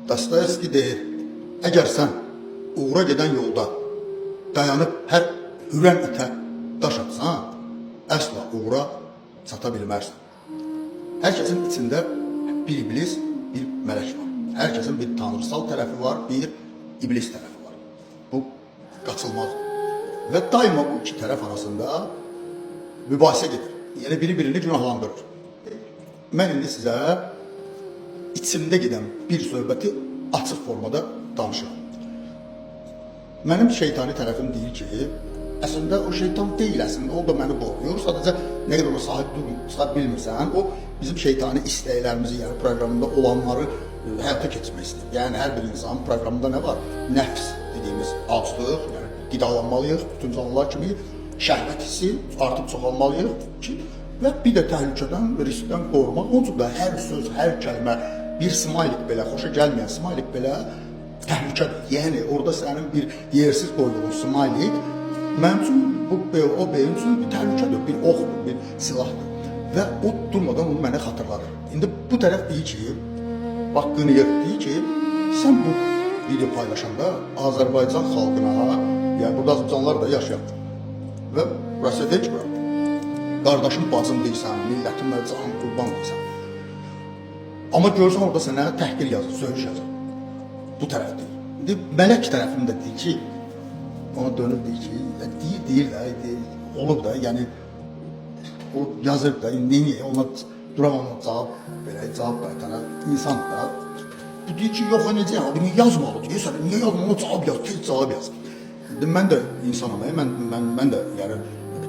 Dostoyevski deyir, əgər sən uğura gedən yolda dayanıb hər hürən itə daş atsan, əsla uğura çata bilmərsən. Hər kəsin içində bir iblis, bir mələk var. Hər kəsin bir tanrısal tərəfi var, bir iblis tərəfi var. Bu qaçılmazdır. Və daima bu iki tərəf arasında mübahisə gedir. Yəni biri-birini günahlandırır. Mən indi sizə içimdə gedən bir söhbəti açıq formada danışıram. Mənim şeytani tərəfim deyir ki, əslində o şeytan deyil, əslində o da məni qoruyur. Sadəcə nə qədər ona sahib bilmirsən, o bizim şeytani istəklərimizi, yəni proqramında olanları həyata keçirmək istəyir. Yəni hər bir insanın proqramında nə var? Nəfs dediyimiz aclıq, yəni qidalanmalıyıq, bütün canlılar kimi şəhvət hissi artıq çoxalmalıyıq ki, və bir də təhlükədən, riskdən qorumaq. Onun üçün də hər söz, hər kəlmə, bir smailik belə, xoşa gəlməyən smailik belə təhlükədir. Yəni orada sənin bir yersiz qoyduğun smailik mənim üçün, o beyin üçün bir təhlükədir, bir oxdur, bir silahdır. Və o durmadan onu mənə xatırladır. İndi bu tərəf deyir ki, bax qınıyır, deyir ki, sən bu video paylaşanda Azərbaycan xalqına, yəni burada Azərbaycanlar da yaşayır və Rusya deyir ki, qardaşım, bacım deyirsən, millətim və canım qurban deyirsən. Amma görürsən orada sənə təhqir yazır, söyüş yazır. Bu tərəf deyir. İndi mələk tərəfim də deyir ki, ona dönüb deyir ki, deyir, olub da, yəni o yazır da, niyə ona duram ona cavab qaytaran insan da. Bu deyir ki, yox, necə, bunu yazmalı, deyirsən, niyə yazmalı, ona cavab yaz, tez cavab yaz. İndi mən də insanam, mən də, yəni,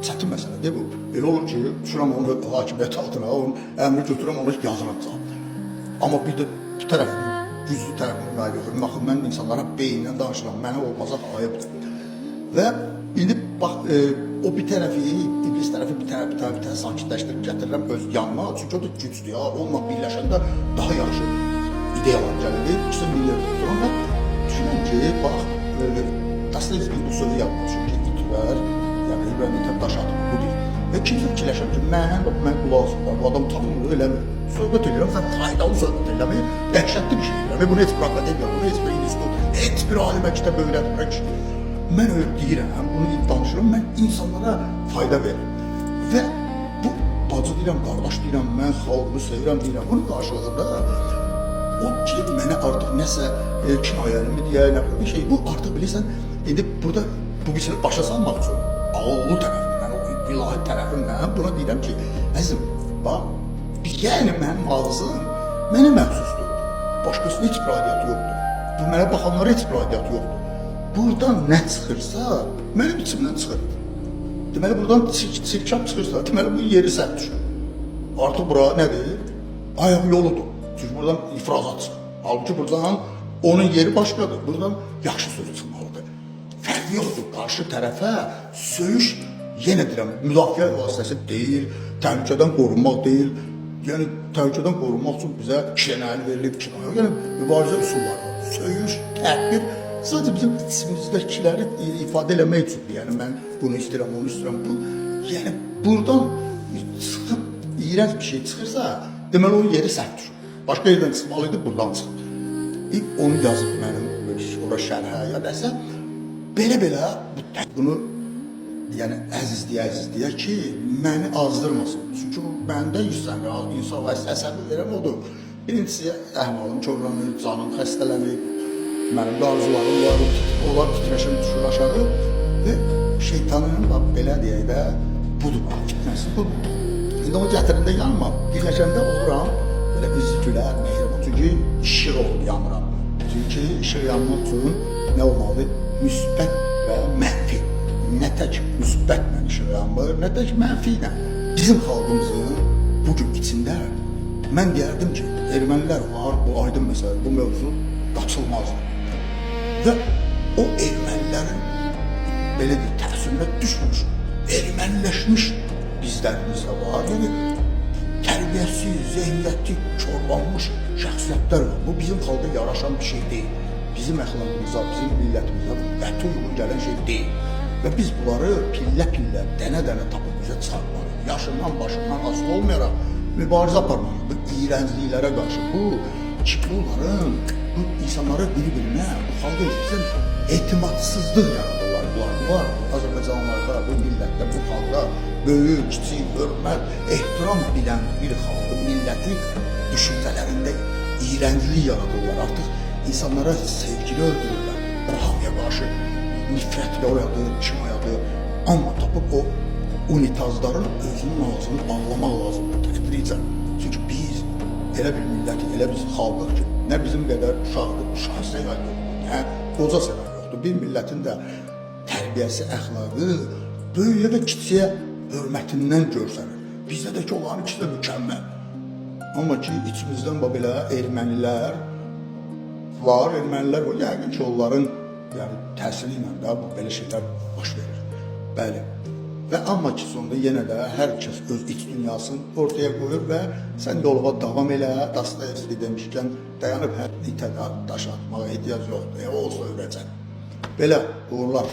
çətin məsələdir bu. Elə olur ki, düşürəm onu hakimiyyət altına, onun əmri götürəm, onu yazılacaq. Amma bir də bu tərəfin, güclü tərəfini qayb yoxdur. Baxın, mən insanlara beynindən danışıram, mənə olmazaq ayıbdır. Və indi bax, o bir tərəfi, iblis tərəfi bir tərəf sakitləşdirib gətirirəm öz yanına. Çünki o da güclü ya, onunla birləşəndə daha yaxşı ideyalar gəlir. İkisi milli tuturam və düşünürəm ki, bax, Dostoyevski bu sözü yapmaq üçün ki, itilər, yəni İbrahim daş atır, bu deyil. Və kimsə fikirləşəm ki, mən qulaq asırlar, bu adam tanımır, eləmir. Söhbət edirəm, sən faydalı söhbət eləmir, dəhşətli bir şey edirəm. Bunu heç bir akademiya, bunu heç bir institut, heç bir ali məktəb öyrətmirəm ki, mən öyle deyirəm, bunu danışıram, mən insanlara fayda verirəm. Və bu bacı deyirəm, qardaş deyirəm, mən xalqımı sevirəm deyirəm, bunun qarşılığında o ki, mənə artıq nəsə kinayəlimi deyə, nə bir şey, bu artıq bilirsən, indi burada bu bir şeyi başa salmaq üçün ağıllı tərəfimdən, o ilahi tərəfimdən buna deyirəm ki, əzim, bax, yəni mənim ağzım mənə məxsusdur. Başqasının heç bir aidiyyatı yoxdur. Bu mənə baxanlara heç bir aidiyyatı yoxdur. Buradan nə çıxırsa, mənim içimdən çıxır. Deməli, buradan çirkab çıxırsa, deməli, bu yeri səhv düşür. Artıq bura nədir? Ayaq yoludur. Çünki buradan ifrazat çıxır. Halbuki buradan onun yeri başqadır. Buradan yaxşı söz çıxmalıdır. Fərqi yoxdur. Qarşı tərəfə söyüş, yenə deyirəm, müdafiə vasitəsi deyil, təhlükədən qorunmaq deyil. Yəni, təhlükədən qorunmaq üçün bizə kinayəni verilib, yəni mübarizə üsulları var. Söyüş, təhqir, sadəcə bizim içimizdekiləri ifadə eləmək üçündür. Yəni, mən bunu istəyirəm, onu istəyirəm. Yəni, buradan çıxıb, iyrənc bir şey çıxırsa, deməli, onun yeri səhv düşür. Başqa yerdən çıxmalıydı, buradan çıxır. İlk onu yazıb mənim, ora şərhə ya nəsə, belə-belə bunu, yəni əzizliyə ki, məni azdırmasın. Çünki məndə yüzdən insan əsəbi verəm odur. Birincisi, əhvalım körlənir, canım xəstələnir, mənim də arzularım var, onlar titrəşim düşür aşağı və şeytanın, belə deyək də, budur, fitnəsi budur. İndi onu gətirində yanıma, birləşəndə oluram, belə üzü gülər, mehriban, çünki işıq olub yanıram. Çünki işıq yanmaq üçün nə olmalıdır? Müsbət və mənfi. Nə tək müsbətlə işıq yanmır, nə tək mənfi ilə. Bizim xalqımızın bugün içində mən deyərdim ki, ermənilər var, bu aydın məsələ, bu mövzu qaçılmazdır. Və o ermənilərin belə bir təsirinə düşmüş, erməniləşmiş bizlərimizdə var. Yəni, tərbiyəsiz, zehniyyəti korlanmış şəxsiyyətlər var. Bu bizim xalqa yaraşan bir şey deyil. Bizim əxlaqımıza, bizim millətimizə qəti uyğun gələn şey deyil. Və biz bunları pillə-pillə, dənə-dənə tapıb bizə çıxartmalıyıq. Yaşından, başından asılı olmayaraq mübarizə aparmalıyıq. Bu iyrəncliklərə qarşı, bu kiloların bu insanları bir-birinə, bu xalqa etsin, etimadsızlıq yaradırlar. Bunlar Azərbaycanlarda, bu millətdə, bu xalqa böyük, kiçik, hörmət, ehtiram bilən bir xalqı, milləti düşüncələrində iğrənclik yaradırlar. Artıq insanlara sevgini öldürürlər. Hamıya qarşı nifrətlə oyadır, kim oyadır. Amma tapıb o unitazların özünün ağzını bağlamaq lazımdır tədricən. Çünki biz elə bir millətik, elə biz xalqıq ki, nə bizim qədər uşaqdır, uşaq sevən yoxdur, nə qoca sevən yoxdur. Bir millətin də tərbiyəsi, əxlaqı böyüyə və kiçiyə hörmətindən görsənir. Bizdə də ki, onların ikisi də mükəmməl. Amma ki, içimizdən belə ermənilər var, ermənilər var. Yəqin ki, onların təsiri ilə də belə şeylər baş verir. Bəli. Və amma ki, sonunda yenə də hər kəs öz iç dünyasını ortaya qoyur və sən yoluna davam elə, Dostoyevski demişkən, dayanıb hər itə daş atmağa ehtiyac yoxdur, o olsa öyrəcək. Belə, uğurlar.